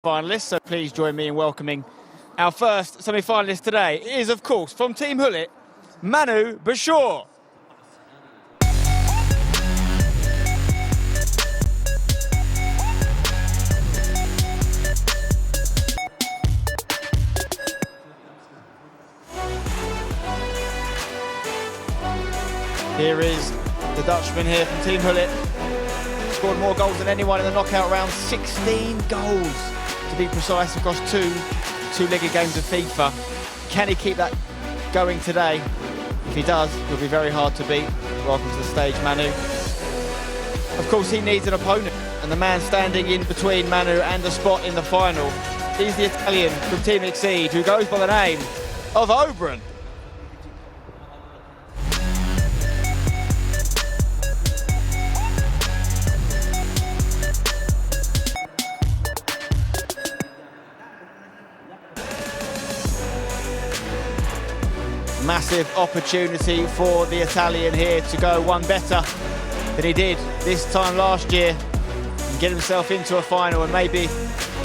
Finalists, so please join me in welcoming our first semi-finalist today. It is, of course, from Team Hullet, MANUBACHOORE. Here is the Dutchman here from Team Hullet. Scored more goals than anyone in the knockout round, 16 goals to be precise across two-legged games of FIFA. Can he keep that going today? If he does, he'll be very hard to beat. Welcome to the stage, Manu. Of course, he needs an opponent, and the man standing in between Manu and the spot in the final, he's the Italian from Team Exceed, who goes by the name of OBRUN. Massive opportunity for the Italian here to go one better than he did this time last year and get himself into a final and maybe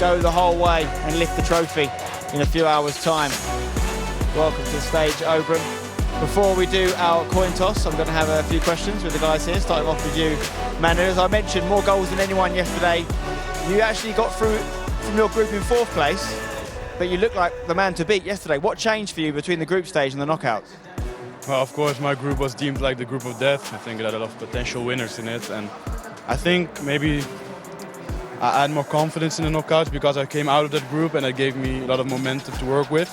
go the whole way and lift the trophy in a few hours' time. Welcome to the stage, OBRUN. Before we do our coin toss, I'm going to have a few questions with the guys here, starting off with you, Manu. As I mentioned, more goals than anyone yesterday. You actually got through from your group in 4th place, but you look like the man to beat yesterday. What changed for you between the group stage and the knockouts? Well, of course, my group was deemed like the group of death. I think it had a lot of potential winners in it, and I think maybe I had more confidence in the knockouts because I came out of that group and it gave me a lot of momentum to work with.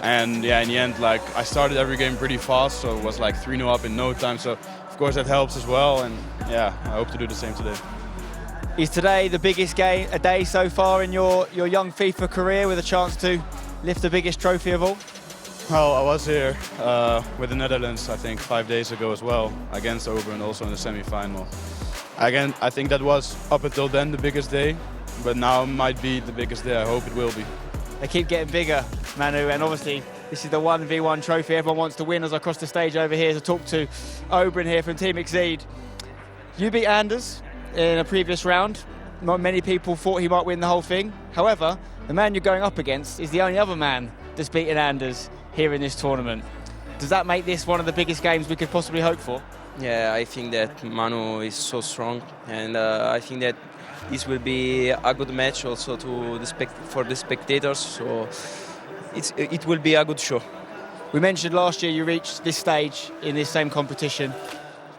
And yeah, in the end, like, I started every game pretty fast, so it was like 3-0 up in no time. So of course that helps as well, and yeah, I hope to do the same today. Is today the biggest game a day so far in your young FIFA career, with a chance to lift the biggest trophy of all? Well, I was here with the Netherlands, I think 5 days ago as well, against OBRUN, also in the semi-final. Again, I think that was up until then the biggest day, but now might be the biggest day. I hope it will be. They keep getting bigger, Manu, and obviously this is the 1v1 trophy everyone wants to win. As I cross the stage over here to talk to OBRUN here from Team Exceed. You beat Anders in a previous round. Not many people thought he might win the whole thing. However, the man you're going up against is the only other man that's beaten Anders here in this tournament. Does that make this one of the biggest games we could possibly hope for? Yeah, I think that Manu is so strong, and I think that this will be a good match also for the spectators. So it will be a good show. We mentioned last year you reached this stage in this same competition.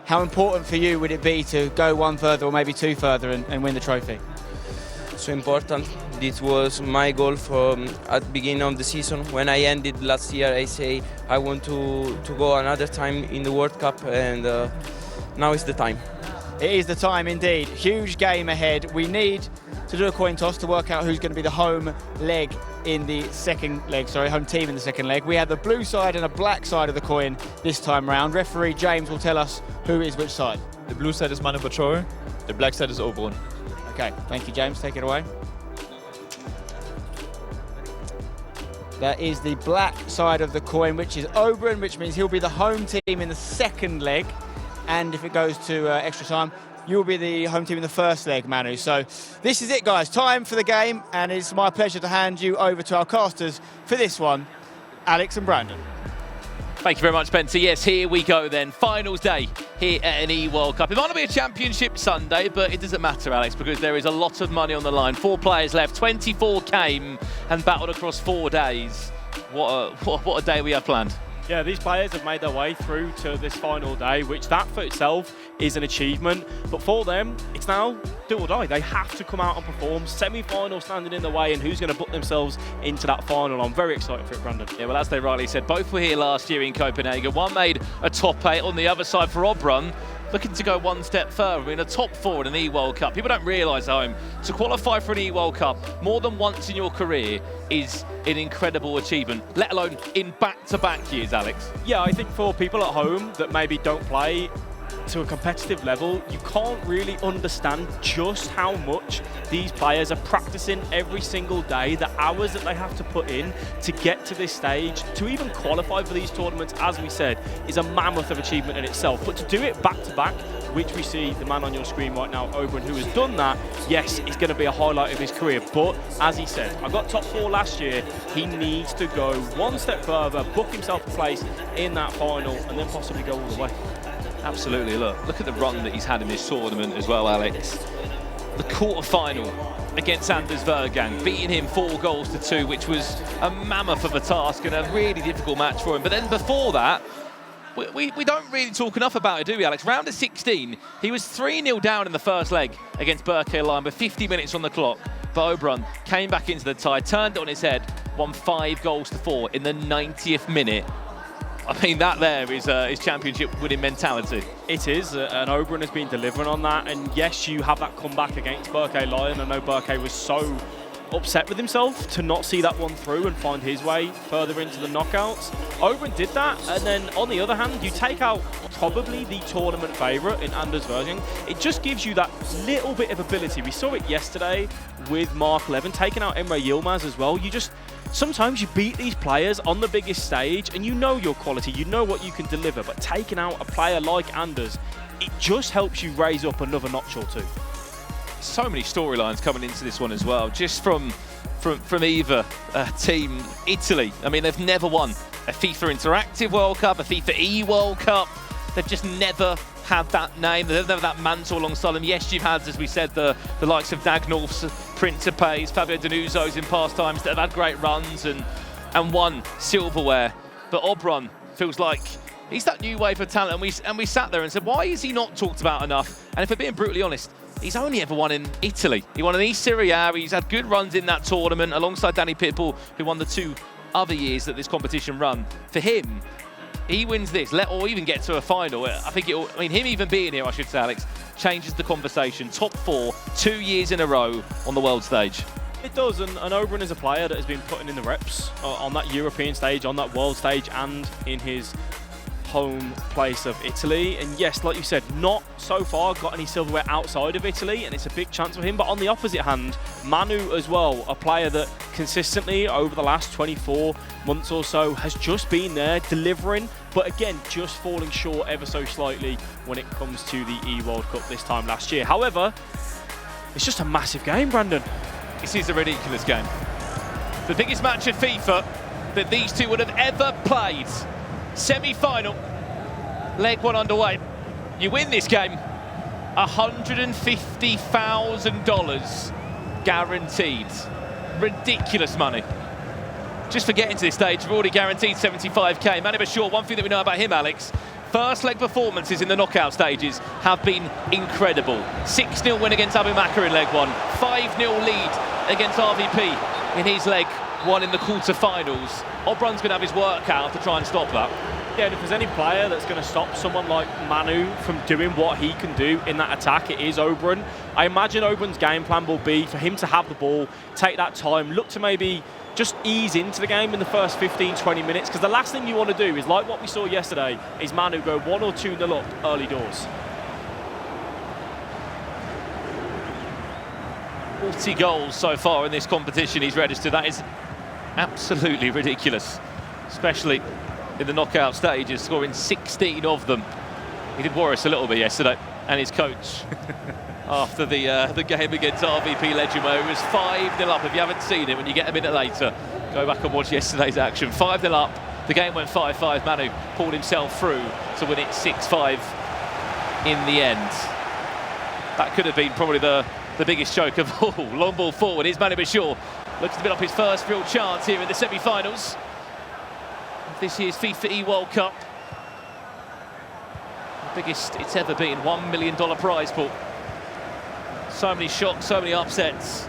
How important for you would it be to go one further or maybe two further and win the trophy? So important. This was my goal at the beginning of the season. When I ended last year, I say I want to go another time in the World Cup, and now is the time. It is the time indeed. Huge game ahead. We need to do a coin toss to work out who's going to be the home leg in the second leg, home team in the second leg. We have the blue side and a black side of the coin this time round. Referee James will tell us who is which side. The blue side is MANUBACHOORE, the black side is OBRUN. Okay, thank you, James. Take it away. That is the black side of the coin, which is OBRUN, which means he'll be the home team in the second leg. And if it goes to extra time, you'll be the home team in the first leg, Manu. So this is it, guys. Time for the game, and it's my pleasure to hand you over to our casters for this one, Alex and Brandon. Thank you very much, Spencer. Yes, here we go then. Finals day here at an World Cup. It might not be a championship Sunday, but it doesn't matter, Alex, because there is a lot of money on the line. 4 players left, 24 came and battled across 4 days. What a day we have planned. Yeah, these players have made their way through to this final day, which that for itself is an achievement. But for them, it's now do or die. They have to come out and perform. Semi-final standing in the way, and who's going to put themselves into that final? I'm very excited for it, Brandon. Yeah, well, as they rightly said, both were here last year in Copenhagen. One made a top 8 on the other side for OBRUN, looking to go one step further. I mean, a top 4 in an World Cup. People don't realise, home, to qualify for an World Cup more than once in your career is an incredible achievement, let alone in back-to-back years, Alex. Yeah, I think for people at home that maybe don't play to a competitive level, you can't really understand just how much these players are practicing every single day, the hours that they have to put in to get to this stage. To even qualify for these tournaments, as we said, is a mammoth of achievement in itself. But to do it back-to-back which we see the man on your screen right now, OBRUN, who has done that. Yes, it's going to be a highlight of his career, but as he said, I got top 4 last year. He needs to go one step further, book himself a place in that final, and then possibly go all the way. Absolutely. Look at the run that he's had in this tournament as well, Alex. The quarter-final against Anders Vergang, beating him 4-2, which was a mammoth of a task and a really difficult match for him. But then before that, we don't really talk enough about it, do we, Alex? Round of 16, he was 3-0 down in the first leg against Berkay Lion with 50 minutes on the clock. But OBRUN came back into the tie, turned it on his head, won 5-4 in the 90th minute. I mean, that there is his championship winning mentality. It is, and OBRUN has been delivering on that. And yes, you have that comeback against Berkay Lion. I know Berkay was so upset with himself to not see that one through and find his way further into the knockouts. OBRUN did that, and then on the other hand, you take out probably the tournament favourite in Anders Vergang. It just gives you that little bit of ability. We saw it yesterday with Mark Levin, taking out Emre Yilmaz as well. Sometimes you beat these players on the biggest stage and you know your quality, you know what you can deliver, but taking out a player like Anders, it just helps you raise up another notch or two. So many storylines coming into this one as well, just from either team. Italy, I mean, they've never won a FIFA Interactive World Cup, a FIFAe World Cup. They've just never had that name, they've never had that mantle alongside them. Yes, you've had, as we said, the likes of Dagnolfs, Principes, Fabio Danuzos in past times that have had great runs and won silverware. But OBRUN feels like he's that new wave of talent, and we sat there and said, why is he not talked about enough? And if we're being brutally honest, he's only ever won in Italy. He won in East Serie A, he's had good runs in that tournament alongside Danny Pitbull, who won the 2 other years that this competition run. For him, he wins this, or even get to a final. I think him even being here, I should say, Alex, changes the conversation. Top 4, 2 years in a row on the world stage. It does, and OBRUN is a player that has been putting in the reps on that European stage, on that world stage, and in his home place of Italy. And yes, like you said, not so far got any silverware outside of Italy, and it's a big chance for him. But on the opposite hand, Manu as well, a player that consistently over the last 24 months or so has just been there delivering, but again, just falling short ever so slightly when it comes to the E-World Cup this time last year. However, it's just a massive game, Brandon. This is a ridiculous game. The biggest match of FIFA that these two would have ever played. Semi-final, leg 1 underway. You win this game, $150,000 guaranteed. Ridiculous money. Just for getting to this stage, we've already guaranteed 75k. MANUBACHOORE, one thing that we know about him, Alex, first leg performances in the knockout stages have been incredible. 6-0 win against MANUBACHOORE in leg 1, 5-0 lead against RVP in his leg 1 in the quarter-finals. OBRUN's going to have his work cut out to try and stop that. Yeah, and if there's any player that's going to stop someone like Manu from doing what he can do in that attack, it is OBRUN. I imagine OBRUN's game plan will be for him to have the ball, take that time, look to maybe just ease into the game in the first 15-20 minutes, because the last thing you want to do is, like what we saw yesterday, is Manu go 1 or 2-0 up early doors. 40 goals so far in this competition he's registered. That is absolutely ridiculous, especially in the knockout stages, scoring 16 of them. He did worry us a little bit yesterday, and his coach after the game against RVP Legend, where it was 5-0 up. If you haven't seen it, when you get a minute later, go back and watch yesterday's action. 5-0 up, the game went 5-5. Manu pulled himself through to win it 6-5 in the end. That could have been probably the biggest joke of all. Long ball forward, here's MANUBACHOORE. Looks to build up his first real chance here in the semi-finals of this year's FIFAe World Cup. The biggest it's ever been, $1 million prize pool. So many shocks, so many upsets.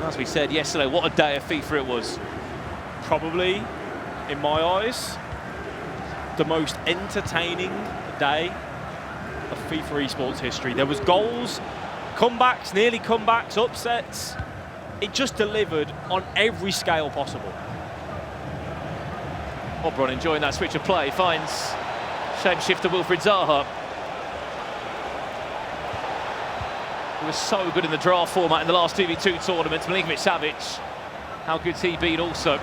As we said yesterday, what a day of FIFA it was. Probably, in my eyes, the most entertaining day of FIFA esports history. There was goals, comebacks, nearly comebacks, upsets. It just delivered on every scale possible. OBRUN enjoying that switch of play, finds shapeshifter Wilfried Zaha. He was so good in the draft format in the last 2v2 tournaments. Milinkovic-Savic, how good's he been also?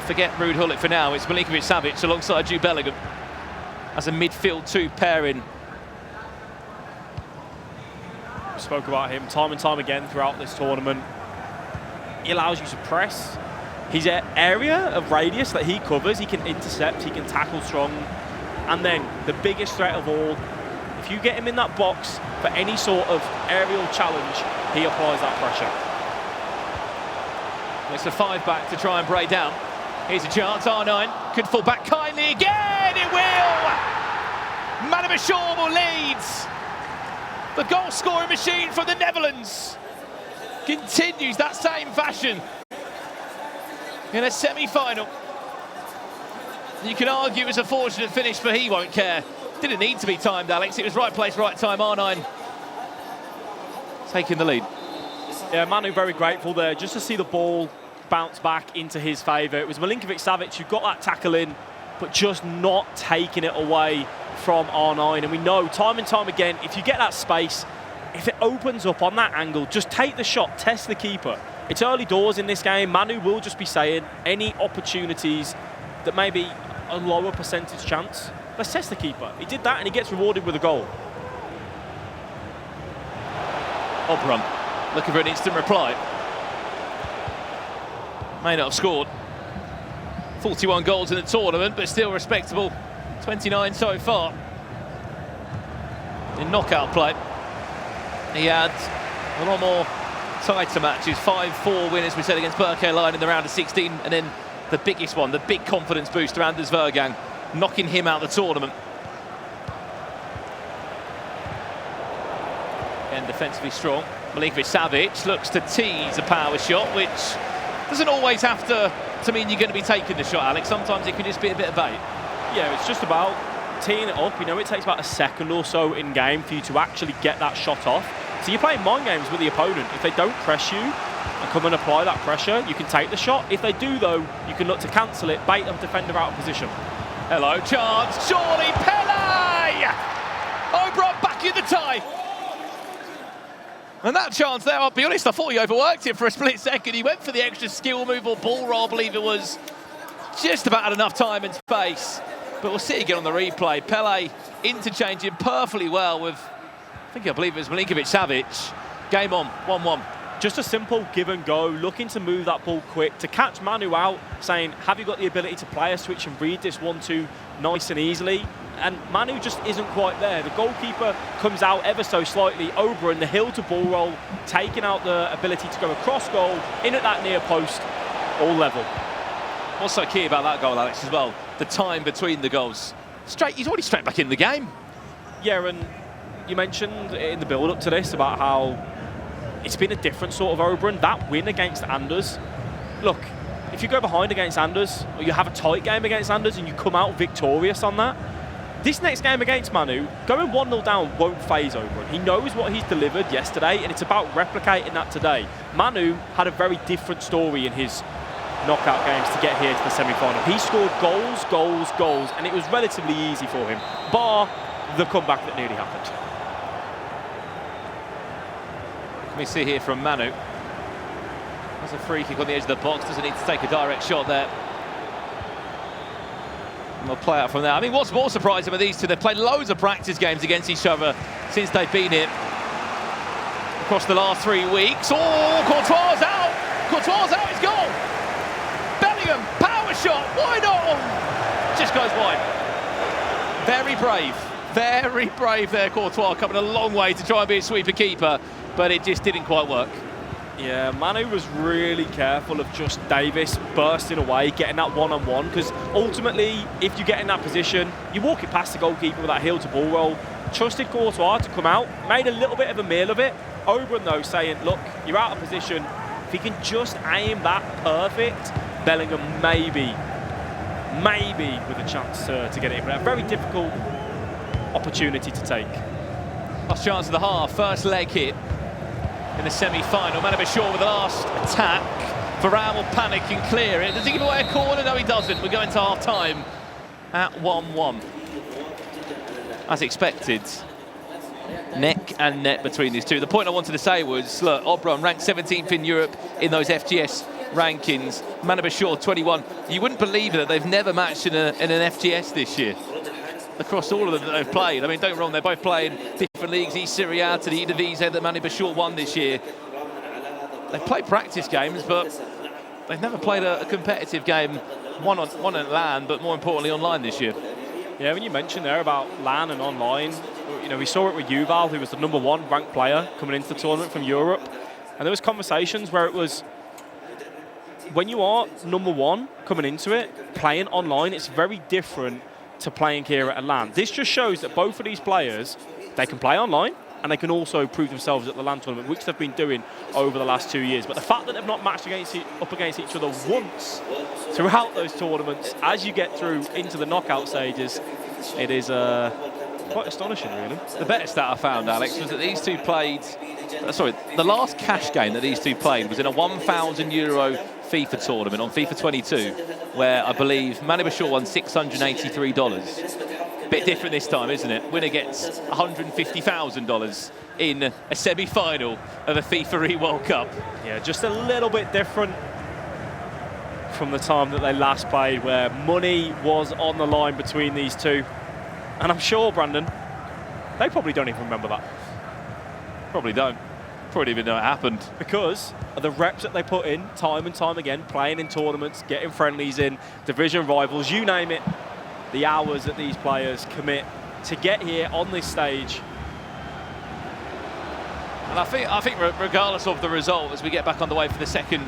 Forget Ruud Gullit for now, it's Milinkovic-Savic alongside Jude Bellingham as a midfield 2 pairing spoke about him time and time again throughout this tournament. He allows you to press. His area of radius that he covers, he can intercept, he can tackle strong. And then the biggest threat of all, if you get him in that box for any sort of aerial challenge, he applies that pressure. It's a 5-back to try and break down. Here's a chance, R9 could fall back kindly again, it will! MANUBACHOORE leads. The goal scoring machine from the Netherlands continues that same fashion in a semi-final. You can argue it was a fortunate finish, but he won't care. Didn't need to be timed, Alex. It was right place, right time. R9 taking the lead. Yeah, Manu very grateful there just to see the ball bounce back into his favour. It was Milinkovic-Savic who got that tackle in, but just not taking it away from R9. And we know time and time again, if you get that space, if it opens up on that angle, just take the shot, test the keeper. It's early doors in this game. Manu will just be saying any opportunities that may be a lower percentage chance, let's test the keeper. He did that and he gets rewarded with a goal. OBRUN looking for an instant reply. May not have scored 41 goals in the tournament, but still respectable. 29 so far in knockout play. He had a lot more tighter matches, 5-4 winners, we said, against Berkeley in the round of 16, and then the biggest one, the big confidence booster, Anders Vergang, knocking him out of the tournament. Again, defensively strong. Milinkovic-Savic looks to tease a power shot, which doesn't always have to mean you're going to be taking the shot, Alex. Sometimes it can just be a bit of bait. Yeah, it's just about teeing it up. You know, it takes about a second or so in game for you to actually get that shot off. So you're playing mind games with the opponent. If they don't press you and come and apply that pressure, you can take the shot. If they do, though, you can look to cancel it, bait the defender out of position. Hello, chance, surely Pele! OBRUN back in the tie. And that chance there, I'll be honest, I thought he overworked it for a split second. He went for the extra skill move or ball roll, I believe it was. Just about had enough time and space. But we'll see again on the replay. Pele interchanging perfectly well with, I believe it was Milinkovic-Savic. Game on, 1-1. Just a simple give and go, looking to move that ball quick, to catch Manu out, saying, have you got the ability to play a switch and read this 1-2 nice and easily? And Manu just isn't quite there. The goalkeeper comes out ever so slightly. OBRUN, the hill to ball roll, taking out the ability to go across goal, in at that near post, all level. What's so key about that goal, Alex, as well? The time between the goals. He's already straight back in the game. Yeah, and you mentioned in the build-up to this about how it's been a different sort of OBRUN. That win against Anders, look, if you go behind against Anders, or you have a tight game against Anders and you come out victorious on that, this next game against Manu, going 1-0 down won't phase OBRUN. He knows what he's delivered yesterday, and it's about replicating that today. Manu had a very different story in his knockout games to get here to the semi-final. He scored goals, goals, goals, and it was relatively easy for him, bar the comeback that nearly happened. Let me see here from Manu. That's a free kick on the edge of the box. Doesn't need to take a direct shot there. And we'll play out from there. I mean, what's more surprising with these two, they've played loads of practice games against each other since they've been here across the last 3 weeks. Oh, Courtois out! Courtois out, it's goal! Bellingham, power shot, why not? Just goes wide. Very brave there, Courtois, coming a long way to try and be a sweeper keeper, but it just didn't quite work. Yeah, Manu was really careful of just Davis bursting away, getting that one-on-one, because ultimately, if you get in that position, you walk it past the goalkeeper with that heel to ball roll. Trusted Courtois to come out, made a little bit of a meal of it. OBRUN, though, saying, look, you're out of position. If he can just aim that perfect, Bellingham maybe with a chance to get it in. But a very difficult opportunity to take. Last chance of the half, first leg hit in the semi-final. MANUBACHOORE with the last attack. Varane will panic and clear it. Does he give away a corner? No, he doesn't. We're going to half-time at 1-1. As expected, neck and neck between these two. The point I wanted to say was, look, OBRUN ranked 17th in Europe in those FGS rankings. MANUBACHOORE 21. You wouldn't believe that they've never matched in an FGS this year. Across all of them that they've played. I mean, don't get me wrong, they're both playing different different leagues, East Riyadh to the Eredivisie that MANUBACHOORE won this year. They've played practice games, but they've never played a competitive game, one on LAN, but more importantly online this year. Yeah, when you mentioned there about LAN and online, you know, we saw it with Yuval, who was the #1 ranked player coming into the tournament from Europe. And there was conversations where it was, when you are #1 coming into it, playing online, it's very different to playing here at a LAN. This just shows that both of these players, they can play online, and they can also prove themselves at the LAN tournament, which they've been doing over the last 2 years. But the fact that they've not matched up against each other once throughout those tournaments, as you get through into the knockout stages, it is quite astonishing, really. The better stat I found, Alex, was that these two played, the last cash game that these two played was in a €1,000 FIFA tournament on FIFA 22, where I believe MANUBACHOORE won $683. Bit different this time, isn't it? Winner gets $150,000 in a semi-final of a FIFAe World Cup. Yeah, just a little bit different from the time that they last played, where money was on the line between these two. And I'm sure, Brandon, they probably don't even remember that. Probably don't. Probably even know it happened. Because of the reps that they put in time and time again, playing in tournaments, getting friendlies in, division rivals, you name it. The hours that these players commit to get here on this stage. And I think regardless of the result, as we get back underway for the second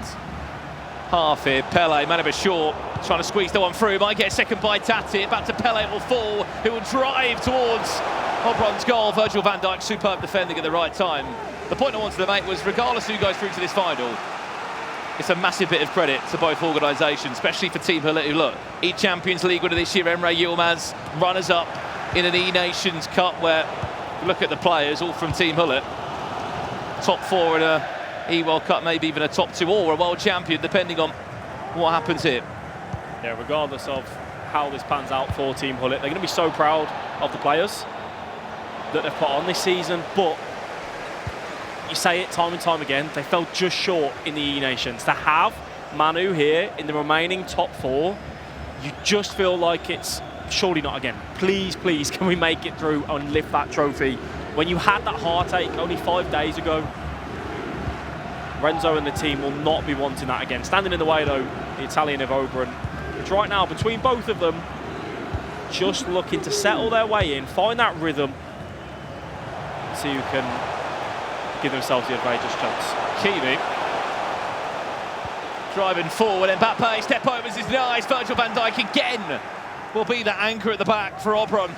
half here, Pele, MANUBACHOORE trying to squeeze the one through, might get a second bite at it, back to Pele, it will fall, it will drive towards OBRUN's goal. Virgil van Dijk, superb defending at the right time. The point I wanted to make was, regardless who goes through to this final, it's a massive bit of credit to both organisations, especially for Team Hullet, who look, each Champions League winner this year, Emre Yilmaz, runners-up in an E-Nations Cup, where, look at the players, all from Team Hullet. Top 4 in a E-World Cup, maybe even a top 2 or a world champion, depending on what happens here. Yeah, regardless of how this pans out for Team Hullet, they're going to be so proud of the players that they've put on this season, but you say it time and time again, they fell just short in the E-Nations. To have Manu here in the remaining top 4, you just feel like it's surely not again. Please, please, can we make it through and lift that trophy? When you had that heartache only 5 days ago, Renzo and the team will not be wanting that again. Standing in the way, though, the Italian of OBRUN, which right now, between both of them, just looking to settle their way in, find that rhythm, so you can give themselves the advantageous chance. Kiwi driving forward, Mbappe, step overs is nice. Virgil van Dijk again will be the anchor at the back for OBRUN.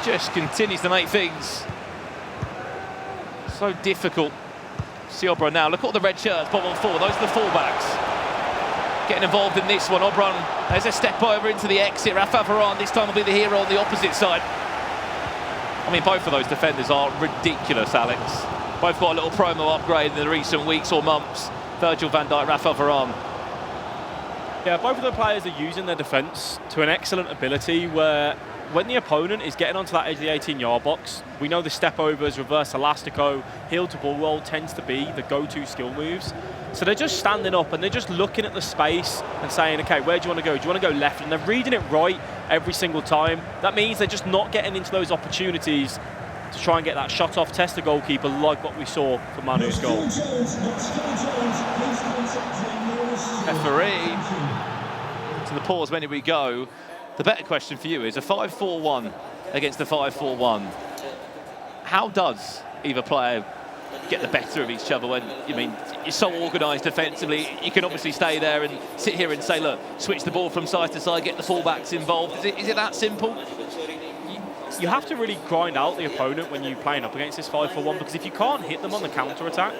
Just continues to make things so difficult. See OBRUN now, look at all the red shirts, bottom on 4, those are the fullbacks. Getting involved in this one, OBRUN, there's a step over into the exit. Rafa Varane this time will be the hero on the opposite side. I mean, both of those defenders are ridiculous, Alex. Both got a little promo upgrade in the recent weeks or months. Virgil van Dijk, Rafa Varane. Yeah, both of the players are using their defence to an excellent ability, where when the opponent is getting onto that edge of the 18-yard box, we know the step overs, reverse elastico, heel to ball roll tends to be the go-to skill moves. So they're just standing up and they're just looking at the space and saying, okay, where do you want to go? Do you want to go left? And they're reading it right every single time. That means they're just not getting into those opportunities to try and get that shot off, test the goalkeeper, like what we saw for Manu's goal. Referee to the pause, when we go. The better question for you is a 5-4-1 against a 5-4-1. How does either player get the better of each other when, I mean, you're so organised defensively? You can obviously stay there and sit here and say, look, switch the ball from side to side, get the fullbacks involved. Is it that simple? You have to really grind out the opponent when you're playing up against this 5-4-1, because if you can't hit them on the counter-attack,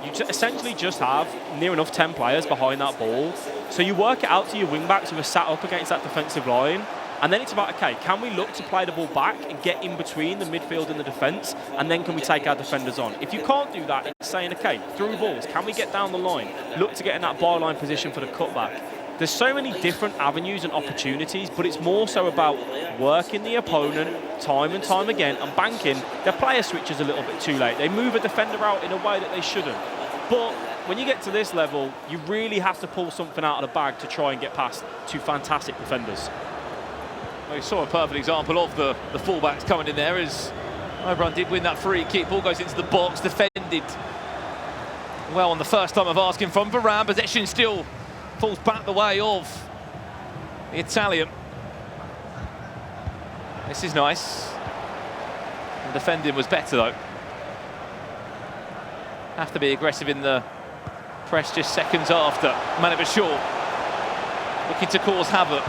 you essentially just have near enough 10 players behind that ball. So you work it out to your wing-backs who are sat up against that defensive line, and then it's about, okay, can we look to play the ball back and get in between the midfield and the defence, and then can we take our defenders on? If you can't do that, it's saying, okay, through balls, can we get down the line? Look to get in that byline position for the cutback. There's so many different avenues and opportunities, but it's more so about working the opponent time and time again and banking. Their player switches a little bit too late. They move a defender out in a way that they shouldn't. But when you get to this level, you really have to pull something out of the bag to try and get past two fantastic defenders. We saw a perfect example of the fullbacks coming in there as OBRUN did win that free kick. Ball goes into the box, defended well on the first time of asking from Varane. Possession still falls back the way of the Italian. This is nice. The defending was better though. Have to be aggressive in the press just seconds after. MANUBACHOORE looking to cause havoc.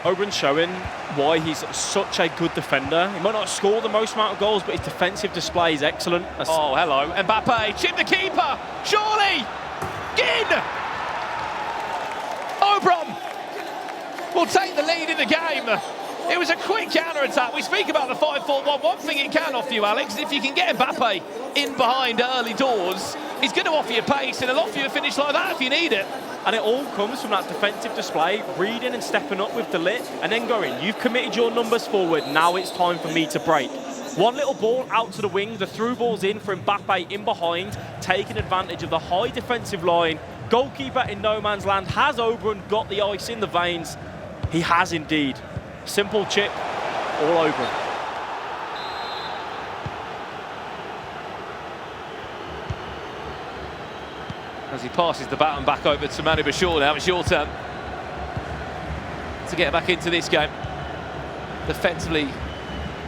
OBRUN showing why he's such a good defender. He might not score the most amount of goals, but his defensive display is excellent. Oh, hello. Mbappe, chip the keeper. Surely! Gin! OBRUN will take the lead in the game. It was a quick counter-attack. We speak about the 5-4-1. One thing it can offer you, Alex, is if you can get Mbappe in behind early doors, he's going to offer you pace and he'll offer you a finish like that if you need it. And it all comes from that defensive display, reading and stepping up with the lit, and then going, you've committed your numbers forward, now it's time for me to break. One little ball out to the wing, the through ball's in for Mbappe in behind, taking advantage of the high defensive line. Goalkeeper in no man's land. Has OBRUN got the ice in the veins? He has indeed. Simple chip, all OBRUN. As he passes the baton back over to MANUBACHOORE now, it's your turn to get back into this game. Defensively,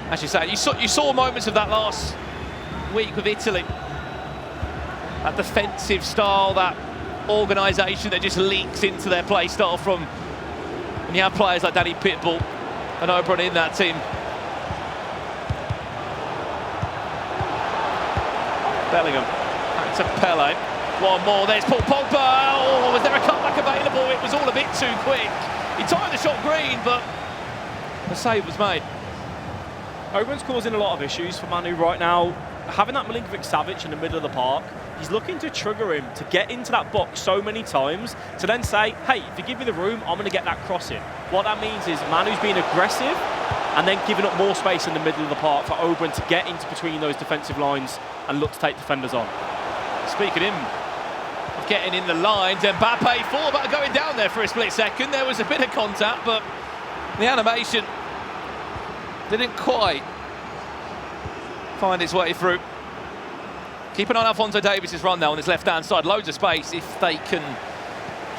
as you say, you saw moments of that last week with Italy. That defensive style, that organisation that just leaks into their play style from when you have players like Danny Pitbull and OBRUN in that team. Bellingham, back to Pele. One more, there's Paul Pogba. Oh, was there a cutback available? It was all a bit too quick. He timed the shot green, but the save was made. OBRUN's causing a lot of issues for Manu right now. Having that Milinkovic-Savic in the middle of the park, he's looking to trigger him to get into that box so many times to then say, hey, if you give me the room, I'm going to get that cross in. What that means is Manu's being aggressive and then giving up more space in the middle of the park for OBRUN to get into between those defensive lines and look to take defenders on. Speaking of getting in the lines, Mbappe thought about going down there for a split second. There was a bit of contact, but the animation didn't quite find its way through. Keep an eye on Alphonso Davies' run now on his left-hand side. Loads of space if they can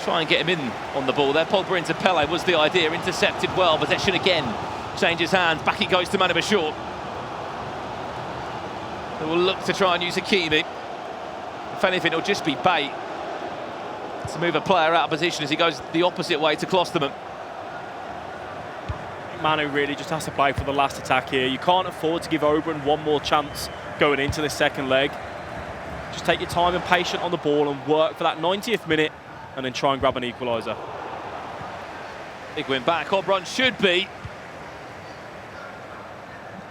try and get him in on the ball there. Pogba into Pele was the idea. Intercepted well. Possession again. Changes hands. Back it goes to MANUBACHOORE. They will look to try and use Hakimi. If anything, it'll just be bait to move a player out of position as he goes the opposite way to Klosterman. Manu really just has to play for the last attack here. You can't afford to give OBRUN one more chance going into the second leg. Just take your time and patient on the ball and work for that 90th minute and then try and grab an equaliser. Big win back. OBRUN should be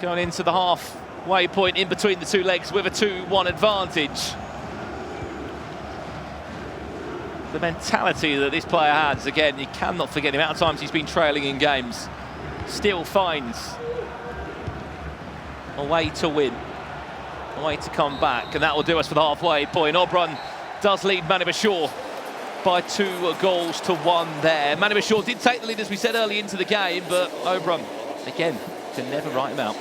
going into the halfway point in between the two legs with a 2-1 advantage. The mentality that this player has, again, you cannot forget the amount of times he's been trailing in games. Still finds a way to win, a way to come back, and that will do us for the halfway point. OBRUN does lead MANUBACHOORE by 2-1 there. MANUBACHOORE did take the lead, as we said, early into the game, but OBRUN, again, can never write him out.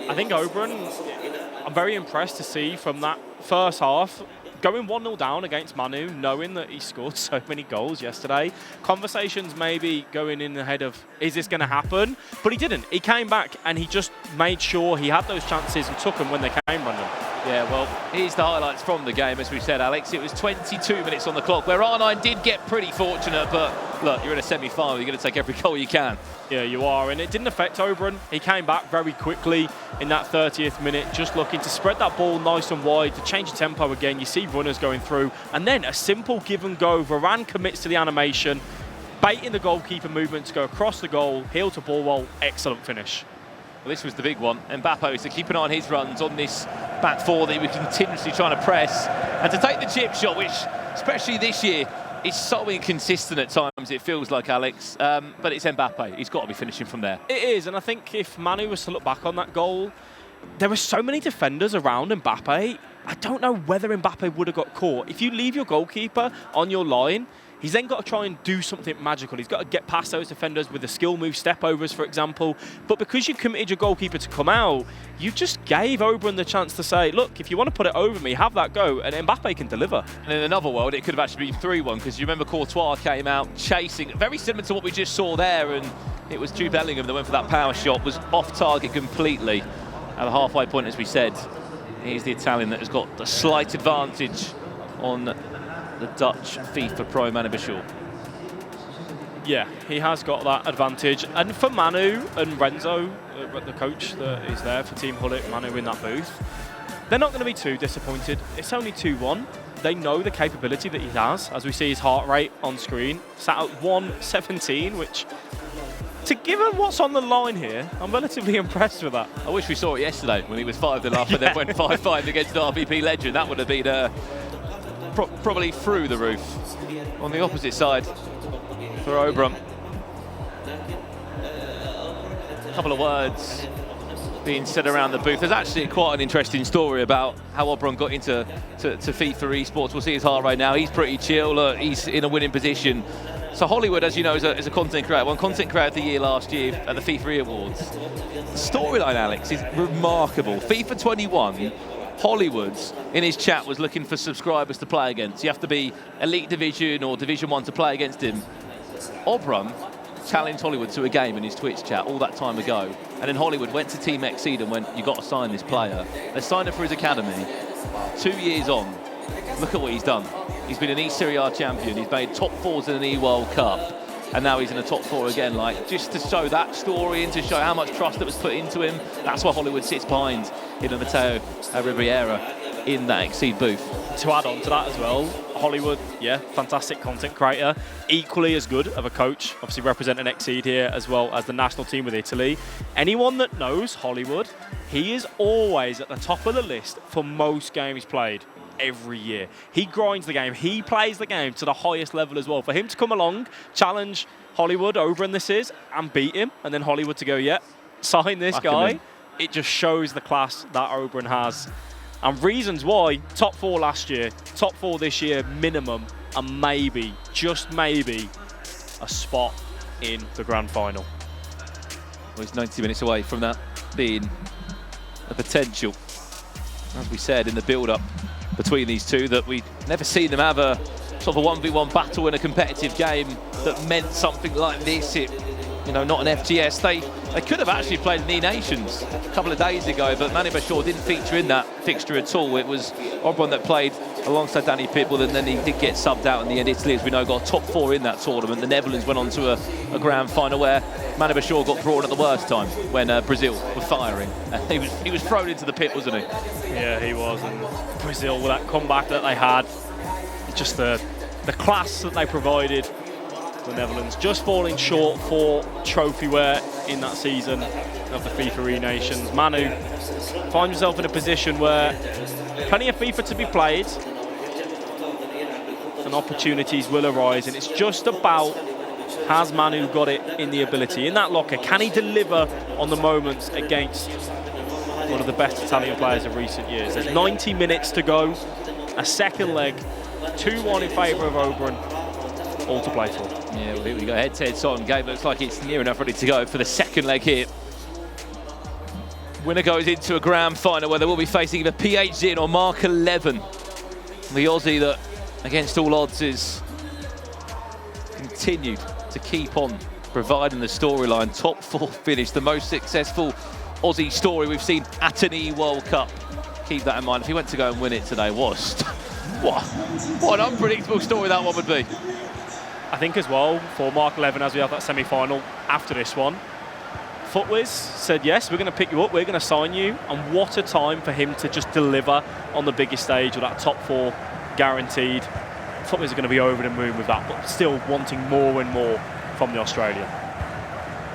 I think OBRUN, I'm very impressed to see from that first half, going 1-0 down against Manu, knowing that he scored so many goals yesterday. Conversations maybe going in the head of, is this going to happen? But he didn't. He came back and he just made sure he had those chances and took them when they came running. Yeah, well, here's the highlights from the game, as we said, Alex. It was 22 minutes on the clock, where R9 did get pretty fortunate, but look, you're in a semi-final, you're going to take every goal you can. Yeah, you are, and it didn't affect OBRUN. He came back very quickly in that 30th minute, just looking to spread that ball nice and wide, to change the tempo again. You see runners going through, and then a simple give and go. Varane commits to the animation, baiting the goalkeeper movement to go across the goal, heel to ball wall, excellent finish. Well, this was the big one. Mbappe, so keep an eye on his runs on this back four that he was continuously trying to press. And to take the chip shot, which, especially this year, is so inconsistent at times, it feels like, Alex. But it's Mbappe. He's got to be finishing from there. It is, and I think if Manu was to look back on that goal, there were so many defenders around Mbappe. I don't know whether Mbappe would have got caught. If you leave your goalkeeper on your line, He's then got to try and do something magical. He's got to get past those defenders with the skill move step overs, for example. But because you committed your goalkeeper to come out, you just gave OBRUN the chance to say, look, if you want to put it over me, have that go, and Mbappe can deliver. And in another world, it could have actually been 3-1, because you remember Courtois came out chasing, very similar to what we just saw there, and it was Jude Bellingham that went for that power shot, was off target completely at the halfway point, as we said. He's the Italian that has got a slight advantage on the Dutch FIFA pro MANUBACHOORE. Yeah, he has got that advantage. And for Manu and Renzo, the coach that is there for Team Hullet, Manu in that booth, they're not going to be too disappointed. It's only 2-1. They know the capability that he has, as we see his heart rate on screen, sat at 117, which, to given what's on the line here, I'm relatively impressed with that. I wish we saw it yesterday when he was 5-0 up and then went 5-5 against an RVP legend. That would have been probably through the roof. On the opposite side for OBRUN. A couple of words being said around the booth. There's actually quite an interesting story about how OBRUN got into FIFA Esports. We'll see his heart rate now. He's pretty chill. Look, he's in a winning position. So Hollywood, as you know, is a content creator. Won Content Creator of the Year last year at the FIFAe Awards. The storyline, Alex, is remarkable. FIFA 21, Hollywood's in his chat was looking for subscribers to play against. You have to be Elite Division or Division 1 to play against him. OBRUN challenged Hollywood to a game in his Twitch chat all that time ago. And then Hollywood went to Team Exceed and went, you got to sign this player. They signed him for his academy. 2 years on, look at what he's done. He's been an E-Serie A champion. He's made top 4s in an E-World Cup. And now he's in a top 4 again. Like, just to show that story and to show how much trust that was put into him, that's why Hollywood sits behind Matteo Riviera in that Exceed booth. To add on to that as well, Hollywood, yeah, fantastic content creator, equally as good of a coach, obviously representing Exceed here as well as the national team with Italy. Anyone that knows Hollywood, he is always at the top of the list for most games played every year. He grinds the game, he plays the game to the highest level as well. For him to come along, challenge Hollywood, OBRUN this is, and beat him, and then Hollywood to go, yeah, sign this guy, it just shows the class that OBRUN has. And reasons why, top 4 last year, top 4 this year minimum, and maybe, just maybe, a spot in the grand final. Well, he's 90 minutes away from that being a potential, as we said in the build-up between these two, that we've never seen them have a sort of a 1v1 battle in a competitive game that meant something like this. You know, not an FGS. They could have actually played in the Nations a couple of days ago, but MANUBACHOORE didn't feature in that fixture at all. It was OBRUN that played alongside Danny Pitbull, and then he did get subbed out in the end. Italy, as we know, got a top 4 in that tournament. The Netherlands went on to a grand final where MANUBACHOORE got brought in at the worst time when Brazil were firing. He was thrown into the pit, wasn't he? Yeah, he was. And Brazil, with that comeback that they had, just the class that they provided. The Netherlands just falling short for trophyware in that season of the FIFA Nations. Manu finds himself in a position where plenty of FIFA to be played and opportunities will arise, and it's just about, has Manu got it in the ability, in that locker? Can he deliver on the moments against one of the best Italian players of recent years? There's 90 minutes to go, a second leg, 2-1 in favour of OBRUN. All to play for. Yeah, well, here we go. Head-to-head on game. Looks like it's near enough ready to go for the second leg here. Winner goes into a grand final where they will be facing either PHZ or Mark 11. The Aussie that, against all odds, has continued to keep on providing the storyline. Top 4 finish, the most successful Aussie story we've seen at an E-World Cup. Keep that in mind. If he went to go and win it today, what an unpredictable story that one would be. I think as well, for Mark 11, as we have that semi-final after this one, Footwiz said, yes, we're going to pick you up, we're going to sign you, and what a time for him to just deliver on the biggest stage with that top 4 guaranteed. Footwiz are going to be over the moon with that, but still wanting more and more from the Australian.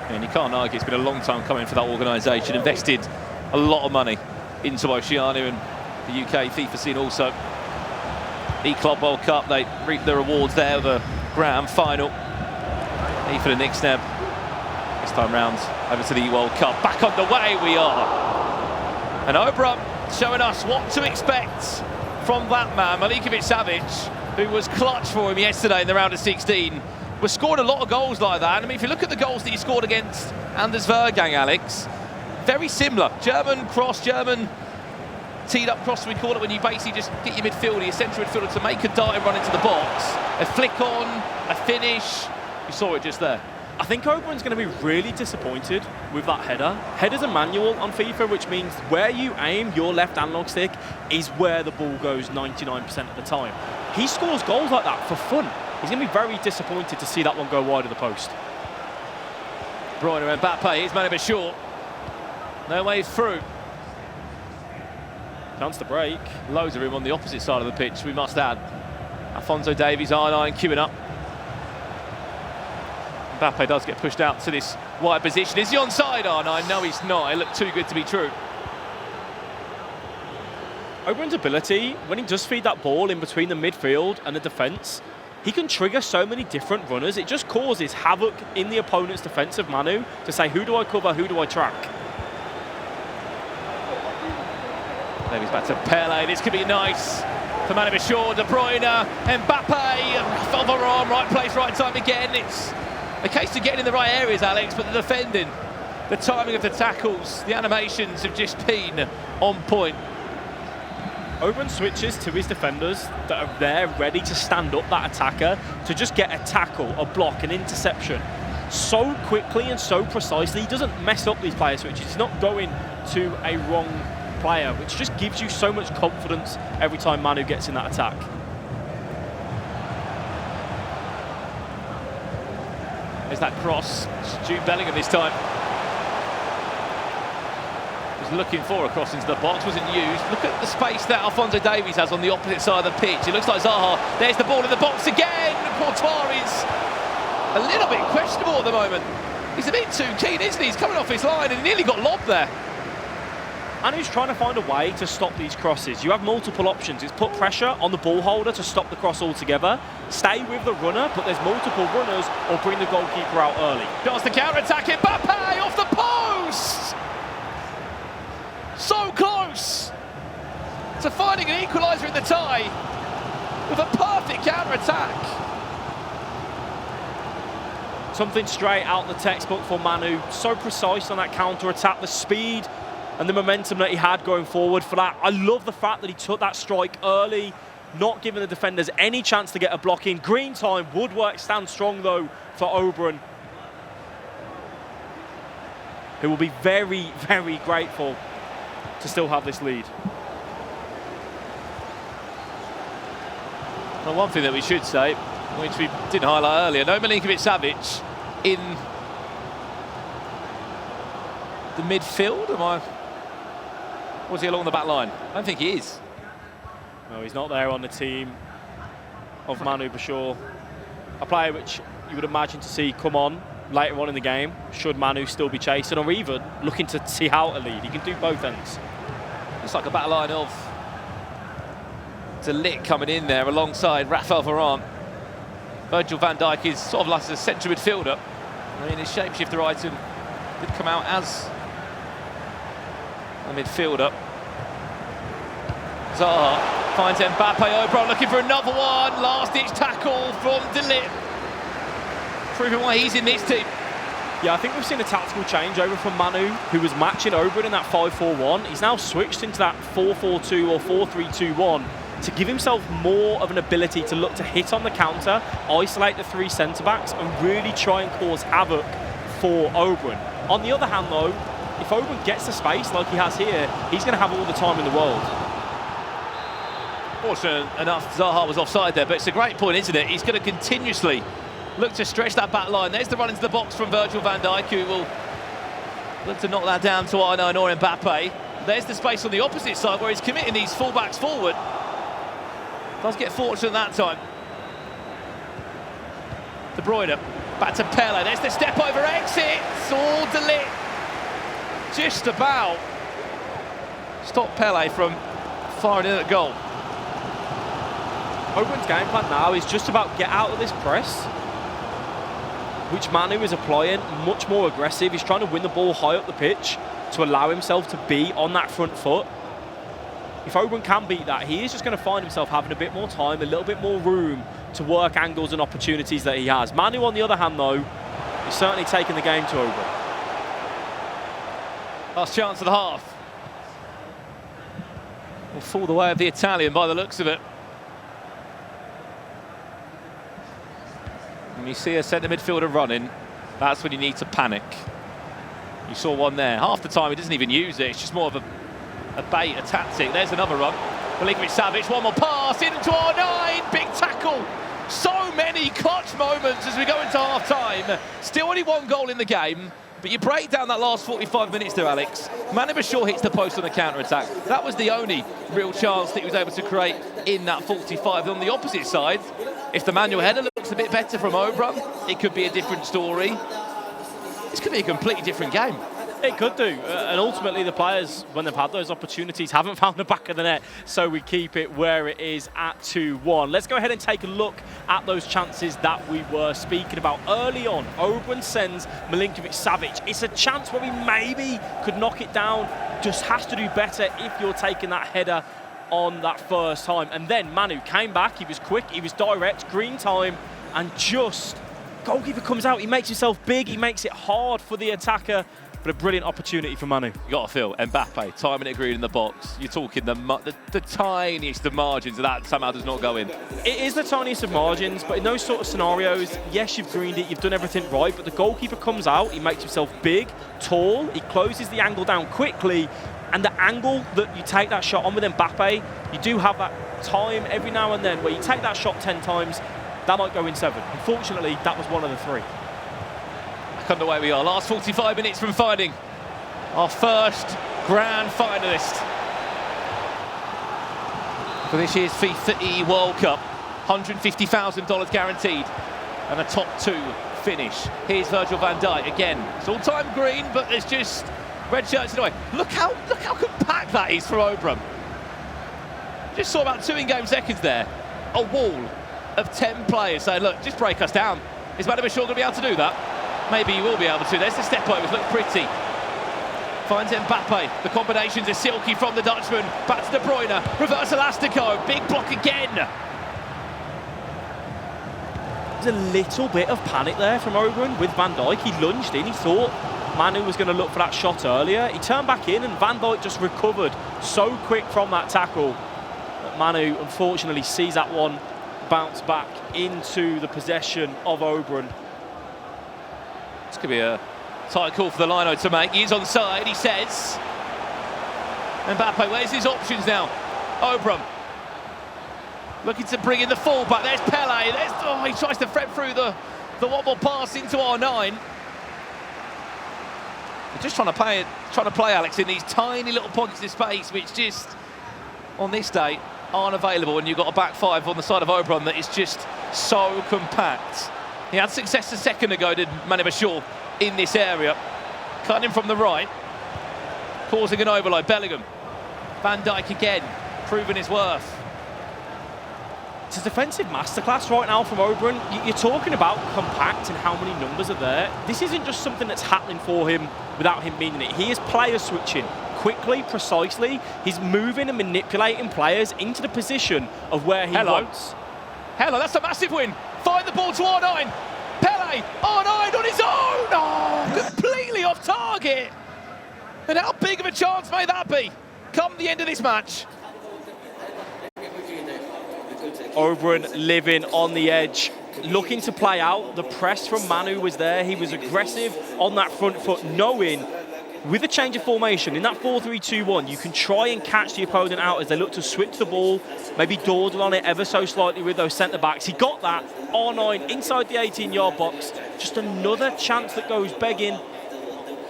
And you can't argue, it's been a long time coming for that organisation, invested a lot of money into Oceania and the UK FIFA scene also. E-Club World Cup, they reaped their rewards there, the grand final. E for the Knicks now. This time round, over to the E-World Cup. Back on the way we are. And OBRUN showing us what to expect from that man, Milinkovic-Savic. who was clutch for him yesterday in the round of 16, was scoring a lot of goals like that. I mean, if you look at the goals that he scored against Anders Vergang, Alex, very similar. German cross, German teed up cross, we call it, when you basically just get your midfielder, your central midfielder, to make a dart and run into the box. A flick on, a finish. You saw it just there. I think OBRUN's going to be really disappointed with that header. Headers are manual on FIFA, which means where you aim your left analog stick is where the ball goes 99% of the time. He scores goals like that for fun. He's going to be very disappointed to see that one go wide of the post. Bruyne and Mbappe, here's MANUBACHOORE. No way through. Chance to break. Loads of room on the opposite side of the pitch, we must add. Alphonso Davies, R9 queuing up. Mbappe does get pushed out to this wide position. Is he onside, R9? No, he's not. It looked too good to be true. OBRUN's ability, when he does feed that ball in between the midfield and the defence, he can trigger so many different runners. It just causes havoc in the opponent's defensive Manu to say, who do I cover, who do I track? Davies back to Pele. This could be nice for MANUBACHOORE, De Bruyne, Mbappe, Valveron, right place, right time again. It's a case of getting in the right areas, Alex, but the defending, the timing of the tackles, the animations have just been on point. OBRUN switches to his defenders that are there ready to stand up that attacker to just get a tackle, a block, an interception so quickly and so precisely. He doesn't mess up these player switches. He's not going to a wrong player, which just gives you so much confidence every time Manu gets in that attack. There's that cross. Jude Bellingham this time was looking for a cross into the box, wasn't used. Look at the space that Alphonso Davies has on the opposite side of the pitch. It looks like Zaha. There's the ball in the box again. Courtois is a little bit questionable at the moment. He's a bit too keen, isn't he? He's coming off his line and he nearly got lobbed there. And he's trying to find a way to stop these crosses. You have multiple options. It's put pressure on the ball holder to stop the cross altogether, stay with the runner, but there's multiple runners, or bring the goalkeeper out early. Does the counter-attack, Mbappe off the post! So close to finding an equaliser in the tie with a perfect counter-attack. Something straight out the textbook for Manu. So precise on that counter-attack, the speed and the momentum that he had going forward for that. I love the fact that he took that strike early, not giving the defenders any chance to get a block in. Green time, woodwork stands strong though for OBRUN, who will be very, very grateful to still have this lead. Well, one thing that we should say, which we didn't highlight earlier, no Milinkovic-Savic in the midfield. Was he along the back line? I don't think he is. No, he's not there on the team of MANUBACHOORE. A player which you would imagine to see come on later on in the game, should Manu still be chasing, or even looking to see out a lead. He can do both ends. Looks like a back line of De Ligt coming in there alongside Rafael Varane. Virgil van Dijk is sort of like a central midfielder. I mean, his shapeshifter item did come out as a midfielder. Zaha finds Mbappe. OBRUN looking for another one. Last-ditch tackle from De Ligt, proving why he's in this team. Yeah, I think we've seen a tactical change over from Manu, who was matching OBRUN in that 5-4-1. He's now switched into that 4-4-2 or 4-3-2-1 to give himself more of an ability to look to hit on the counter, isolate the three centre-backs, and really try and cause havoc for OBRUN. On the other hand, though, if OBRUN gets the space like he has here, he's going to have all the time in the world. Fortunate enough, Zaha was offside there, but it's a great point, isn't it? He's going to continuously look to stretch that back line. There's the run into the box from Virgil van Dijk, who will look to knock that down to R9 or Mbappe. There's the space on the opposite side where he's committing these fullbacks forward. Does get fortunate that time. De Bruyne, back to Pele. There's the step over exit. All De Ligt just about stop Pele from firing in at goal. OBRUN's game plan now is just about get out of this press, which Manu is applying, much more aggressive. He's trying to win the ball high up the pitch to allow himself to be on that front foot. if OBRUN can beat that, he is just going to find himself having a bit more time, a little bit more room to work angles and opportunities that he has. Manu, on the other hand, though, is certainly taking the game to OBRUN. Last chance of the half. Will fall the way of the Italian by the looks of it. When you see a centre midfielder running, that's when you need to panic. You saw one there. Half the time he doesn't even use it. It's just more of a bait, a tactic. There's another run. Milinkovic-Savic, one more pass into R9. Big tackle. So many clutch moments as we go into half-time. Still only one goal in the game. But you break down that last 45 minutes there, Alex. MANUBACHOORE hits the post on the counter-attack. That was the only real chance that he was able to create in that 45. On the opposite side, if the manual header looks a bit better from OBRUN, it could be a different story. This could be a completely different game. It could do, and ultimately the players, when they've had those opportunities, haven't found the back of the net, so we keep it where it is at 2-1. Let's go ahead and take a look at those chances that we were speaking about early on. OBRUN sends Milinkovic-Savic. It's a chance where we maybe could knock it down, just has to do better if you're taking that header on that first time. And then Manu came back, he was quick, he was direct, green time, and just goalkeeper comes out, he makes himself big, he makes it hard for the attacker. But a brilliant opportunity for Manu. You got to feel Mbappe timing it green in the box. You're talking the tiniest of margins, and that somehow does not go in. It is the tiniest of margins, but in those sort of scenarios, yes, you've greened it, you've done everything right, but the goalkeeper comes out, he makes himself big, tall, he closes the angle down quickly, and the angle that you take that shot on with Mbappe, you do have that time every now and then where you take that shot 10 times, that might go in 7. Unfortunately, that was one of the 3. Underway we are. Last 45 minutes from finding our first grand finalist for this year's FIFAe World Cup. $150,000 guaranteed and a top 2 finish. Here's Virgil van Dijk again. It's all time green, but there's just red shirts in the way. Look how compact that is for OBRUN. Just saw about 2 in-game seconds there. A wall of 10 players saying, look, just break us down. Is MANUBACHOORE going to be able to do that? Maybe he will be able to. There's the step overs, look pretty. Finds Mbappe. The combinations are silky from the Dutchman. Back to De Bruyne. Reverse elastico. Big block again. There's a little bit of panic there from OBRUN with Van Dijk. He lunged in. He thought Manu was going to look for that shot earlier. He turned back in and Van Dijk just recovered so quick from that tackle that Manu unfortunately sees that one bounce back into the possession of OBRUN. This could be a tight call for the lino to make. He is on side, he says. Mbappe, where's his options now? OBRUN looking to bring in the fullback. There's Pele. He tries to thread through the wobble pass into R9. They're just trying to play Alex in these tiny little pockets of space, which just on this day aren't available when you've got a back 5 on the side of OBRUN that is just so compact. He had success a second ago, did MANUBACHOORE, in this area. Cutting him from the right, causing an overload. Bellingham, Van Dijk again, proving his worth. It's a defensive masterclass right now from OBRUN. You're talking about compact and how many numbers are there. This isn't just something that's happening for him without him meaning it. He is player switching quickly, precisely. He's moving and manipulating players into the position of where he wants. Hello, that's a massive win. Find the ball to R9. Pele, R9 on his own. Oh, completely off target. And how big of a chance may that be come the end of this match? OBRUN living on the edge, looking to play out. The press from Manu was there. He was aggressive on that front foot, knowing with a change of formation, in that 4-3-2-1, you can try and catch the opponent out as they look to switch the ball, maybe dawdle on it ever so slightly with those centre-backs. He got that, R9 inside the 18-yard box. Just another chance that goes begging.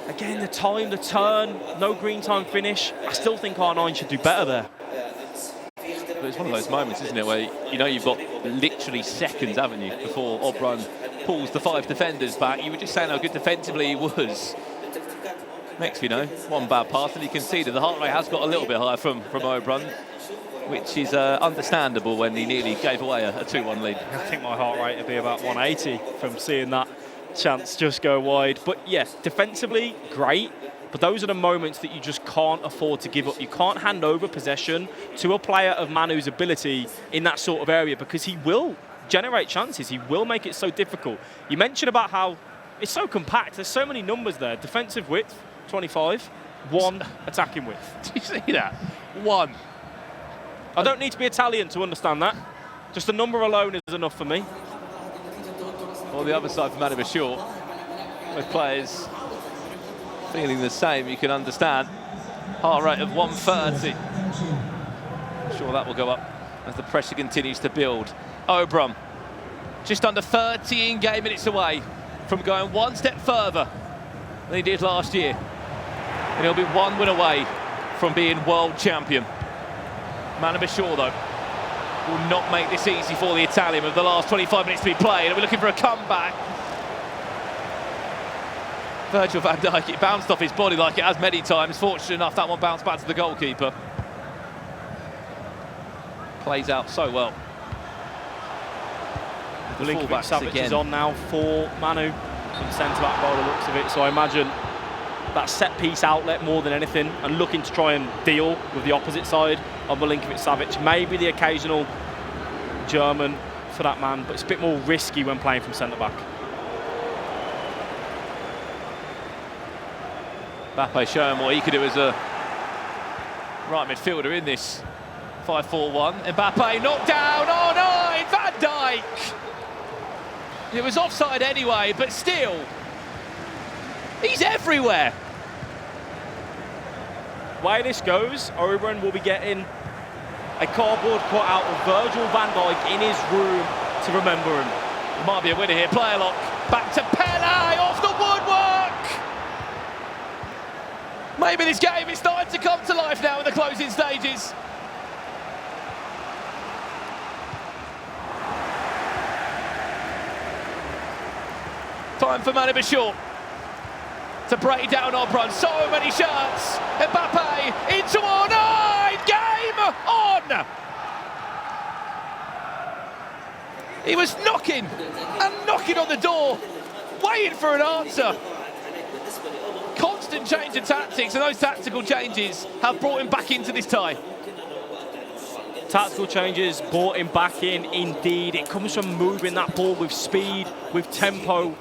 Again, the time, the turn, no green time finish. I still think R9 should do better there. But it's one of those moments, isn't it, where you know you've got literally seconds, haven't you, before OBRUN pulls the 5 defenders back. You were just saying how good defensively he was. Next, you know, one bad pass and you can see that the heart rate has got a little bit higher from OBRUN, which is understandable when he nearly gave away a 2-1 lead. I think my heart rate would be about 180 from seeing that chance just go wide. But yes, defensively, great. But those are the moments that you just can't afford to give up. You can't hand over possession to a player of Manu's ability in that sort of area, because he will generate chances. He will make it so difficult. You mentioned about how it's so compact. There's so many numbers there. Defensive width, 25. 1 attacking width. Do you see that? 1. I don't need to be Italian to understand that. Just the number alone is enough for me. On the other side for MANUBACHOORE, with players feeling the same, you can understand. Heart rate of 130. I'm sure that will go up as the pressure continues to build. OBRUN, just under 13 game minutes away from going one step further than he did last year. And he'll be one win away from being world champion. MANUBACHOORE, though, will not make this easy for the Italian with the last 25 minutes to be played. And we're looking for a comeback. Virgil van Dijk, it bounced off his body like it has many times. Fortunate enough, that one bounced back to the goalkeeper. Plays out so well. Milinkovic-Savic is on now for Manu from centre-back by the looks of it. So I imagine that set-piece outlet more than anything, and looking to try and deal with the opposite side of Milinkovic-Savic. Maybe the occasional German for that man, but it's a bit more risky when playing from centre-back. Mbappe showing what he could do as a right midfielder in this 5-4-1. Mbappe knocked down. Oh no, Van Dijk! It was offside anyway, but still, he's everywhere. Way this goes, OBRUN will be getting a cardboard cutout of Virgil van Dijk in his room to remember him. Might be a winner here. Player lock. Back to Pele off the woodwork. Maybe this game is starting to come to life now in the closing stages. Time for MANUBACHOORE to break down OBRUN. So many shots. Mbappe into all nine. Game on. He was knocking and knocking on the door, waiting for an answer. Constant change of tactics, and those tactical changes have brought him back into this tie. Tactical changes brought him back in, indeed. It comes from moving that ball with speed, with tempo,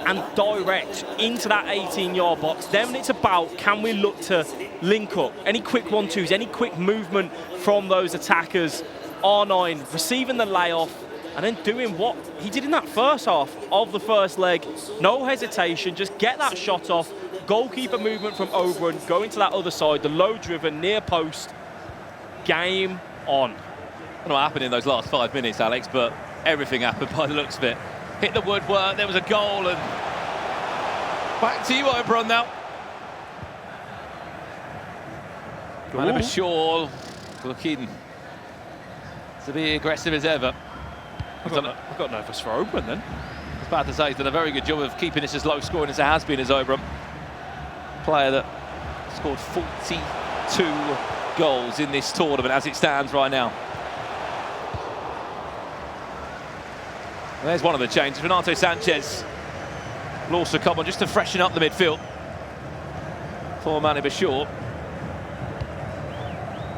and direct into that 18-yard box. Then it's about, can we look to link up? Any quick 1-2s, any quick movement from those attackers. R9 receiving the layoff and then doing what he did in that first half of the first leg. No hesitation, just get that shot off. Goalkeeper movement from OBRUN, going to that other side, the low-driven near post. Game on. I don't know what happened in those last 5 minutes, Alex, but everything happened by the looks of it. Hit the woodwork, there was a goal, and back to you, OBRUN, now. MANUBACHOORE looking to be aggressive as ever. I've got nervous for OBRUN then. I was about to say he's done a very good job of keeping this as low scoring as it has been as OBRUN. Player that scored 42 goals in this tournament as it stands right now. There's one of the changes. Renato Sanchez will also come on just to freshen up the midfield for MANUBACHOORE.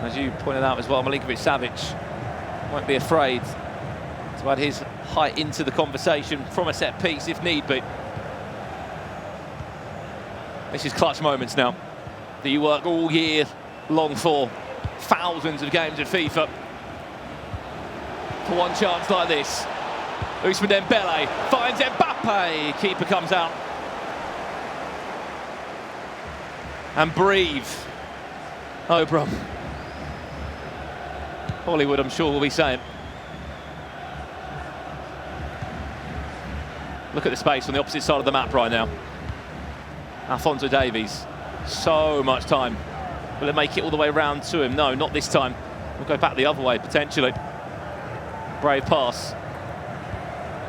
As you pointed out as well, Milinkovic-Savic won't be afraid to add his height into the conversation from a set piece if need be. This is clutch moments now that you work all year long for. Thousands of games of FIFA. For one chance like this. Ousmane Dembele finds Mbappe. Keeper comes out. And breathe. OBRUN. Hollywood, I'm sure, will be saying. Look at the space on the opposite side of the map right now. Alphonso Davies, so much time. Will it make it all the way around to him? No, not this time. We'll go back the other way, potentially. Brave pass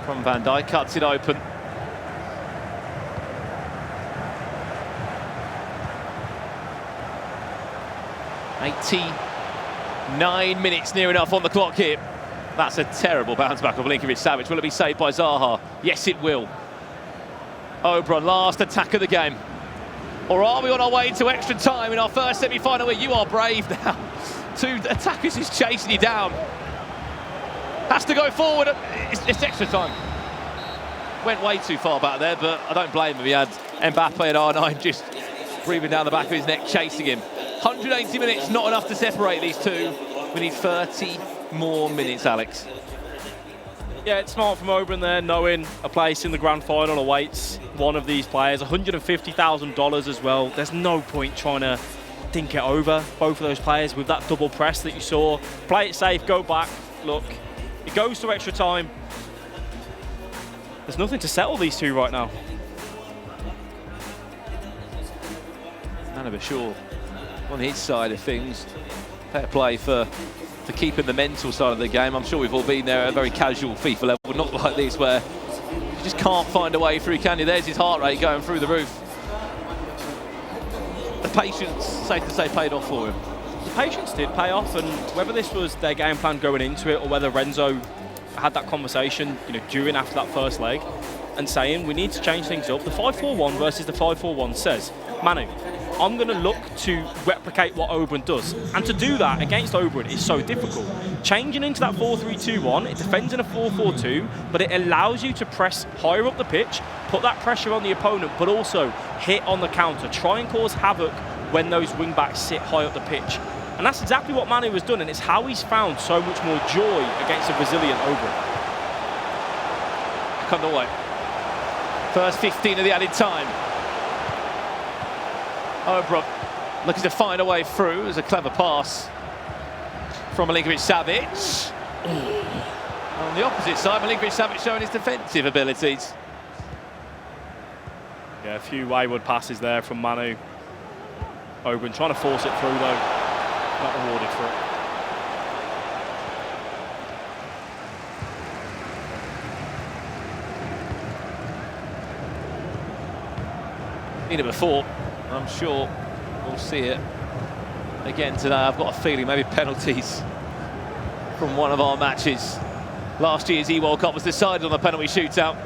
from Van Dijk, cuts it open. "89 minutes near enough on the clock here." That's a terrible bounce back of Milinkovic-Savic. Will it be saved by Zaha? Yes, it will. OBRUN, last attack of the game. Or are we on our way to extra time in our first semi-final where you are brave now? Two attackers is chasing you down. Has to go forward. It's extra time. Went way too far back there, but I don't blame him. He had Mbappe at R9 just breathing down the back of his neck, chasing him. 180 minutes, not enough to separate these two. We need 30 more minutes, Alex. Yeah, it's smart from OBRUN there, knowing a place in the grand final awaits one of these players. $150,000 as well. There's no point trying to think it over, both of those players, with that double press that you saw. Play it safe, go back. Look, it goes to extra time. There's nothing to settle these two right now. MANUBACHOORE on his side of things. Fair play for keeping the mental side of the game. I'm sure we've all been there at a very casual FIFA level, not like this where you just can't find a way through, can you? There's his heart rate going through the roof. The patience, safe to say, paid off for him. The patience did pay off, and whether this was their game plan going into it or whether Renzo had that conversation, during after that first leg and saying we need to change things up. The 5-4-1 versus the 5-4-1 says, Manu, I'm going to look to replicate what OBRUN does. And to do that against OBRUN is so difficult. Changing into that 4-3-2-1, it defends in a 4-4-2, but it allows you to press higher up the pitch, put that pressure on the opponent, but also hit on the counter. Try and cause havoc when those wing-backs sit high up the pitch. And that's exactly what Manu has done, and it's how he's found so much more joy against a resilient OBRUN. Come the way. First 15 of the added time. OBRUN looking to find a way through. It was a clever pass from Milinkovic-Savic. On the opposite side, Milinkovic-Savic showing his defensive abilities. Yeah, a few wayward passes there from Manu. OBRUN trying to force it through though. Not rewarded for it. Seen it before. I'm sure we'll see it again today. I've got a feeling maybe penalties from one of our matches. Last year's World Cup was decided on a penalty shootout.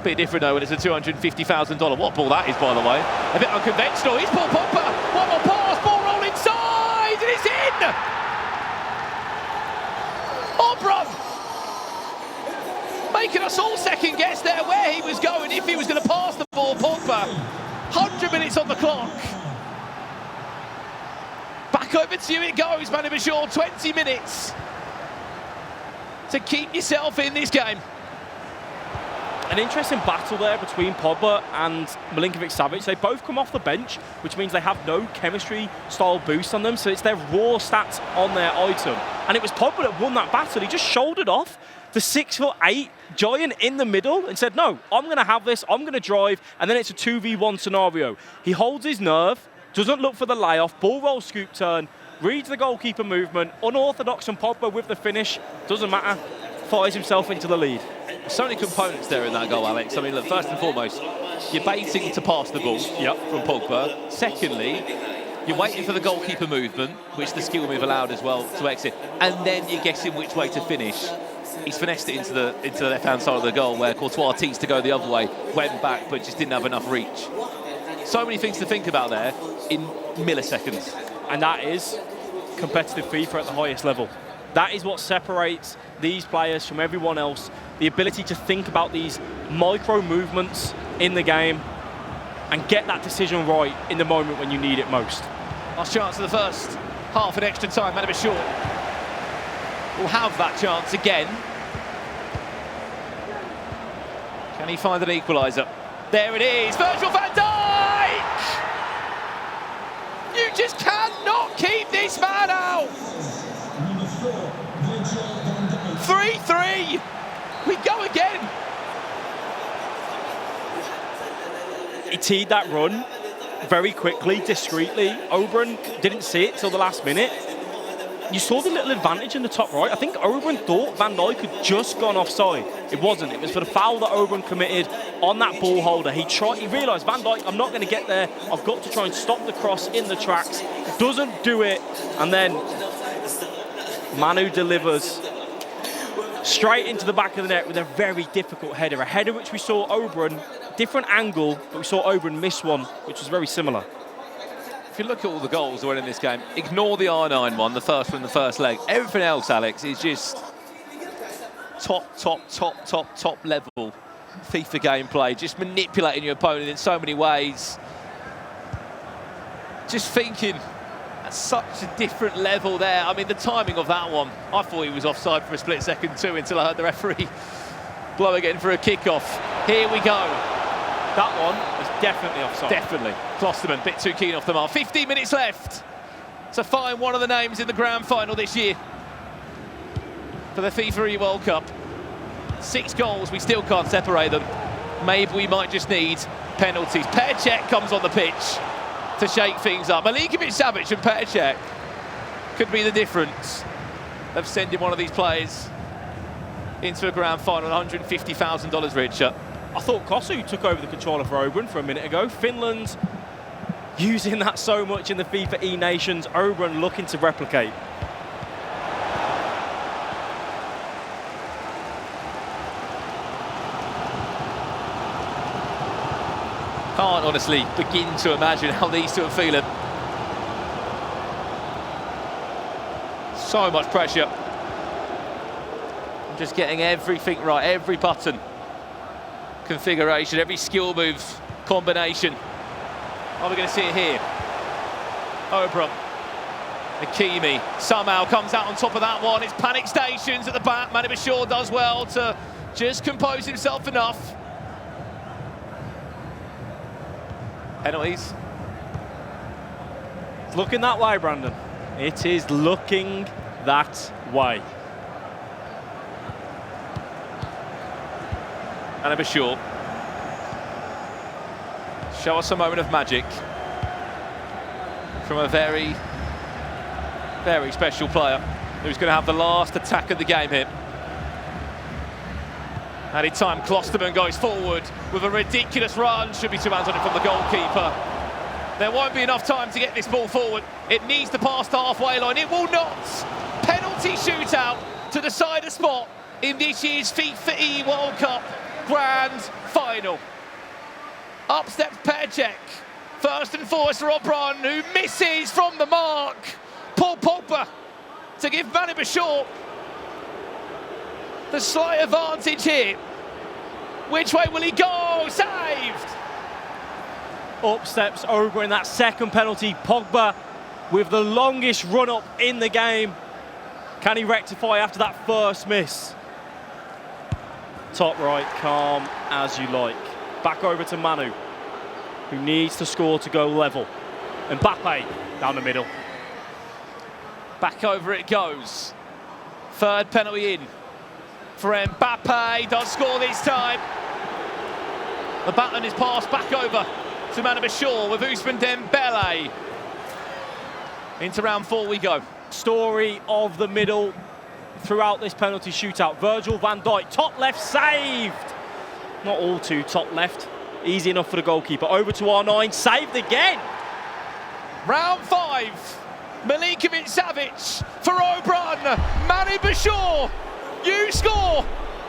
Bit different though when it's a $250,000. What ball that is, by the way. A bit unconventional. Here's Paul Pogba. One more pass, ball roll inside, and it's in! OBRUN making us all second guess there where he was going, if he was going to pass the ball, Pogba. 100 minutes on the clock. Back over to you it goes, MANUBACHOORE. 20 minutes to keep yourself in this game. An interesting battle there between Pogba and Milinkovic-Savic. They both come off the bench, which means they have no chemistry style boost on them, so it's their raw stats on their item. And it was Pogba that won that battle. He just shouldered off the 6'8" giant in the middle and said, no, I'm going to have this, I'm going to drive, and then it's a 2v1 scenario. He holds his nerve, doesn't look for the layoff, ball roll, scoop turn, reads the goalkeeper movement, unorthodox from Pogba with the finish, doesn't matter, fires himself into the lead. So many components there in that goal, Alex. I mean, look, first and foremost, you're baiting to pass the ball from Pogba. Secondly, you're waiting for the goalkeeper movement, which the skill move allowed as well to exit, and then you're guessing which way to finish. He's finessed it into the left-hand side of the goal where Courtois teased to go the other way, went back, but just didn't have enough reach. So many things to think about there in milliseconds. And that is competitive FIFA at the highest level. That is what separates these players from everyone else. The ability to think about these micro movements in the game and get that decision right in the moment when you need it most. Last chance of the first half in extra time. MANUBACHOORE will have that chance again. Can he find an equaliser? There it is, Virgil van Dijk! You just cannot keep this man out! 3-3, we go again! He teed that run very quickly, discreetly. OBRUN didn't see it till the last minute. You saw the little advantage in the top right. I think OBRUN thought Van Dijk had just gone offside. It wasn't. It was for the foul that OBRUN committed on that ball holder. He realised, Van Dijk, I'm not going to get there. I've got to try and stop the cross in the tracks. Doesn't do it. And then Manu delivers straight into the back of the net with a very difficult header. A header which we saw OBRUN different angle, but we saw OBRUN miss one, which was very similar. If you look at all the goals that went in this game, ignore the R9 one, the first one, the first leg. Everything else, Alex, is just top level FIFA gameplay, just manipulating your opponent in so many ways. Just thinking at such a different level there. I mean, the timing of that one, I thought he was offside for a split second too until I heard the referee blow again for a kickoff. Here we go. That one is definitely offside. Definitely. Klosterman, bit too keen off the mark. 15 minutes left to find one of the names in the grand final this year for the FIFAe World Cup. 6 goals, we still can't separate them. Maybe we might just need penalties. Percek comes on the pitch to shake things up. Milinkovic-Savic and Percek could be the difference of sending one of these players into a grand final, $150,000 richer. I thought Kosu took over the controller for OBRUN for a minute ago. Finland using that so much in the FIFA E-Nations. OBRUN looking to replicate. Can't honestly begin to imagine how these two are feeling. So much pressure. I'm just getting everything right, every button configuration, every skill move combination. Are we going to see it here? OBRUN. Hakimi somehow comes out on top of that one. It's panic stations at the back. MANUBACHOORE does well to just compose himself enough. Penalties. It's looking that way, Brandon. It is looking that way. MANUBACHOORE. Show us a moment of magic from a very, very special player who's going to have the last attack of the game here. Added time, Klosterman goes forward with a ridiculous run. Should be 2 hands on it from the goalkeeper. There won't be enough time to get this ball forward. It needs to pass the halfway line. It will not. Penalty shootout to decide a spot in this year's FIFAe World Cup Grand Final. Up steps Percek. First and foremost for OBRUN, who misses from the mark. Paul Pogba to give MANUBACHOORE the slight advantage here. Which way will he go? Saved! Up steps OBRUN in that second penalty. Pogba with the longest run-up in the game. Can he rectify after that first miss? Top right, calm as you like. Back over to Manu, who needs to score to go level. Mbappe down the middle. Back over it goes. Third penalty in for Mbappe. Does score this time. The baton is passed back over to MANUBACHOORE with Ousmane Dembele. Into round 4 we go. Story of the middle throughout this penalty shootout. Virgil van Dijk, top left, saved. Not all too top left. Easy enough for the goalkeeper. Over to R9, saved again. Round 5. Milinkovic-Savic for OBRUN. MANUBACHOORE, you score,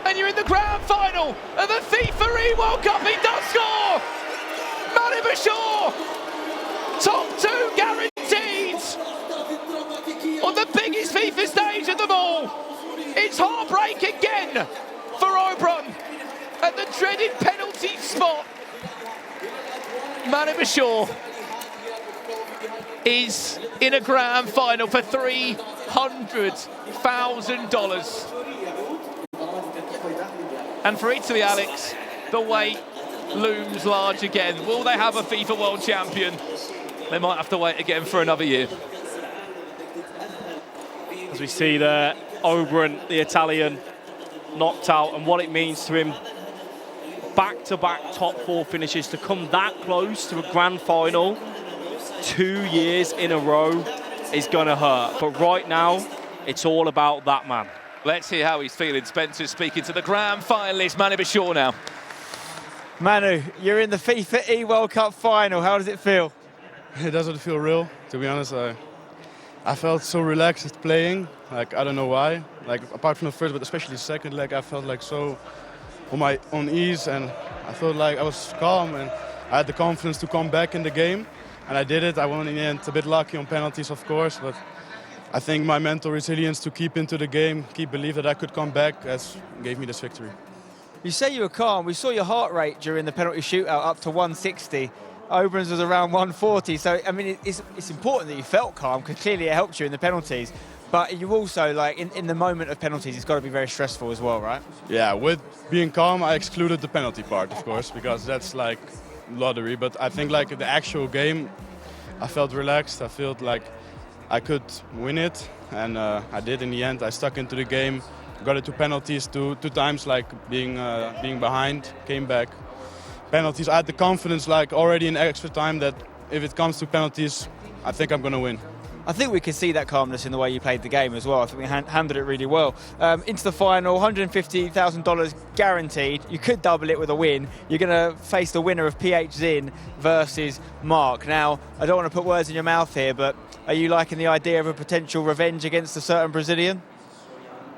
and you're in the grand final of the FIFAe World Cup. He does score. MANUBACHOORE, top 2 guaranteed on the biggest FIFA stage of them all. It's heartbreak again for OBRUN at the dreaded penalty spot. MANUBACHOORE is in a grand final for $300,000. And for Italy, Alex, the wait looms large again. Will they have a FIFA World Champion? They might have to wait again for another year. As we see there, OBRUN, the Italian, knocked out, and what it means to him. Back-to-back top 4 finishes, to come that close to a grand final 2 years in a row is going to hurt. But right now, it's all about that man. Let's hear how he's feeling. Spencer's speaking to the grand finalist, MANUBACHOORE now. Manu, you're in the FIFAe World Cup final. How does it feel? It doesn't feel real, to be honest. I felt so relaxed playing. Like, I don't know why. Like, apart from the first, but especially the second leg, I felt like so on my own ease, and I felt like I was calm and I had the confidence to come back in the game, and I did it. I won in the end, a bit lucky on penalties, of course, but I think my mental resilience to keep into the game, keep believe that I could come back, gave me this victory. You say you were calm. We saw your heart rate during the penalty shootout up to 160. OBRUN's was around 140. So, I mean, it's important that you felt calm, because clearly it helped you in the penalties. But you also, like, in the moment of penalties, it's got to be very stressful as well, right? Yeah, with being calm, I excluded the penalty part, of course, because that's like lottery. But I think, like, the actual game, I felt relaxed. I felt like I could win it, and I did in the end. I stuck into the game, got it to penalties two times, like being behind, came back. Penalties, I had the confidence, like already in extra time, that if it comes to penalties, I think I'm going to win. I think we can see that calmness in the way you played the game as well. I think we handled it really well. Into the final, $150,000 guaranteed. You could double it with a win. You're going to face the winner of PH Zin versus Mark. Now, I don't want to put words in your mouth here, but are you liking the idea of a potential revenge against a certain Brazilian?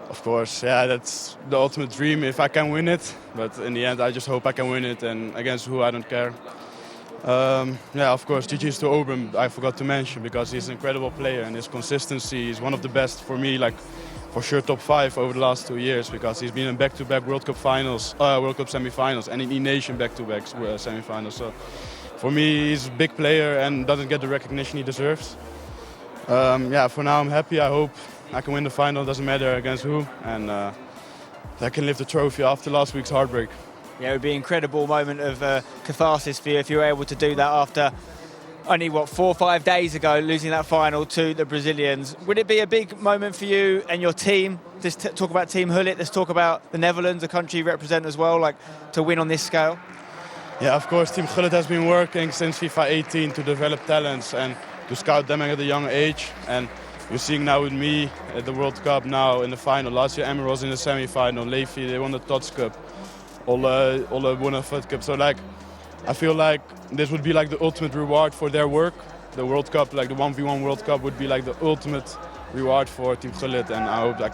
Of course, yeah, that's the ultimate dream if I can win it. But in the end, I just hope I can win it, and against who, I don't care. Yeah, of course, GG's to OBRUN, I forgot to mention, because he's an incredible player, and his consistency is one of the best for me, like for sure top 5 over the last 2 years, because he's been in back-to-back World Cup finals, World Cup semi-finals, and in E-Nation back-to-back semi-finals. So for me, he's a big player and doesn't get the recognition he deserves. Yeah, for now I'm happy. I hope I can win the final, doesn't matter against who, and I can lift the trophy after last week's heartbreak. Yeah, it would be an incredible moment of catharsis for you if you were able to do that after only, 4 or 5 days ago, losing that final to the Brazilians. Would it be a big moment for you and your team? Let's talk about Team Hullet, let's talk about the Netherlands, a country you represent as well, like to win on this scale? Yeah, of course, Team Hullet has been working since FIFA 18 to develop talents and to scout them at a young age. And you're seeing now with me at the World Cup now in the final. Last year, Emmer was in the semi-final. Levi, they won the Tots Cup. Olle won a FUT Cup. So, like, I feel like this would be like the ultimate reward for their work. The World Cup, like the 1v1 World Cup, would be like the ultimate reward for Team Hullet, and I hope I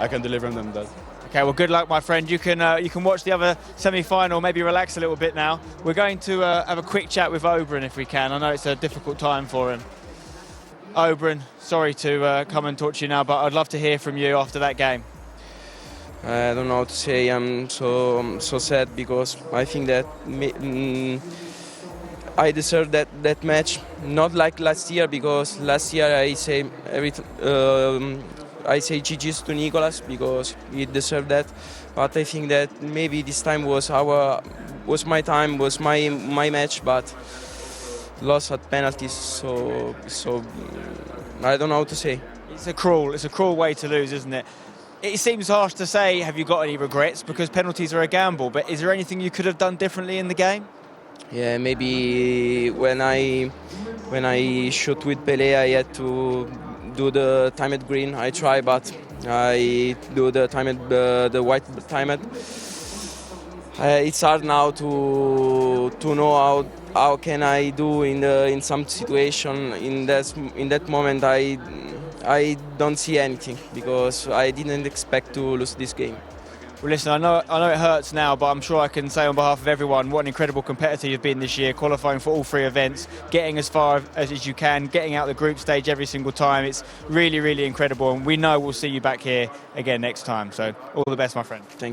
can deliver them that. Okay, well, good luck, my friend. You can watch the other semi-final, maybe relax a little bit now. We're going to have a quick chat with OBRUN if we can. I know it's a difficult time for him. OBRUN, sorry to come and talk to you now, but I'd love to hear from you after that game. I don't know what to say. I'm so sad, because I think that I deserve that match. Not like last year, because last year I say GG's to Nicolas because he deserved that. But I think that maybe this time was my time, was my match, but lost at penalties. So I don't know what to say. It's a cruel way to lose, isn't it? It seems harsh to say, have you got any regrets? Because penalties are a gamble, but is there anything you could have done differently in the game? Yeah, maybe when I shoot with Pelé, I had to do the timed green. I try, but I do the white timed. It's hard now to know how can I do in some situation. In that moment, I don't see anything, because I didn't expect to lose this game. Well, listen, I know it hurts now, but I'm sure I can say on behalf of everyone what an incredible competitor you've been this year, qualifying for all 3 events, getting as far as you can, getting out the group stage every single time. It's really, really incredible, and we know we'll see you back here again next time. So all the best, my friend. Thank you.